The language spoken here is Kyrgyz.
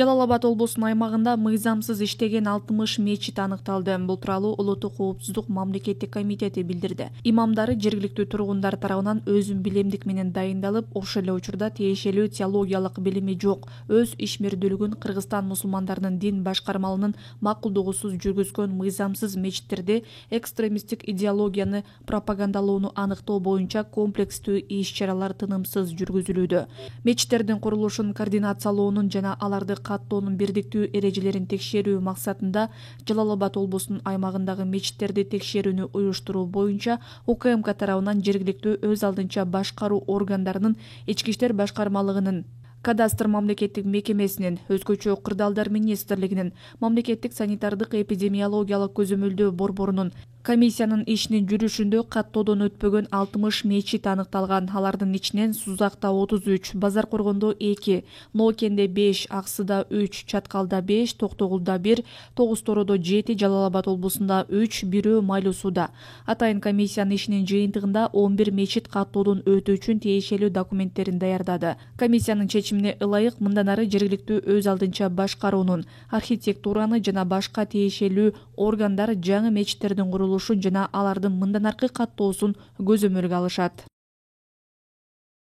Жалал Абад облусунун аймагында мыйзамсыз иштеген 60 мечит аныкталды. Бул тууралуу Улуттук коопсуздук мамлекеттик комитети билдирди. Имамдары жергиликтүү тургундар тарабынан өзүн билемдик менен дайындалып, ошол эле учурда тиешелүү теологиялык билими жок, өз ишмердүүлүгүн Кыргызстан мусулмандарынын дин башкармалынын макулдугусуз жүргүзгөн мыйзамсыз мечиттерде экстремисттик идеологияны пропагандалоону аныктоо боюнча комплекстүү иш-чаралар тынымсыз жүргүзүлүүдө. Мечиттердин курулушун координациялоонун жана аларды каттоонун бирдиктүү эрежелерин текшерүү максатында Жалал Абад облусунун аймагындагы мечиттерди текшерүүнү уюштуруу боюнча УКМК тарабынан жергиликтүү өз алдынча башкаруу органдарынын, ички иштер башкармалыгынын, кадастр мамлекеттик мекемесинин, өзгөчө кырдаалдар министрлигинин, мамлекеттик санитардык эпидемиологиялык көзөмөлдөө борборунун комиссиянын ишинин жүрүшүндө каттоодон өтпөгөн 60 мечит аныкталган. Алардын ичинен Сузакта 33, Базар Коргондо 2, Ноокенде 5, Аксыда 3, Чаткалда 5, Токтогулда 1, Тогуз Тородо 7, Жалал Абад облусунда 3, бирөө Майлуу сууда. Атайын комиссиянын ишинин жыйынтыгында 11 мечит каттоодон өтүү үчүн тиешелүү документтерин даярдады. Комиссиянын чечимине ылайык мындан ары жергиликтүү өз алдынча башкаруунун, архитектураны жана башка тиешелүү органдар жаңы мечиттердин курулушун жана алардын мындан аркы каттоосун көзөмөлгө алышат.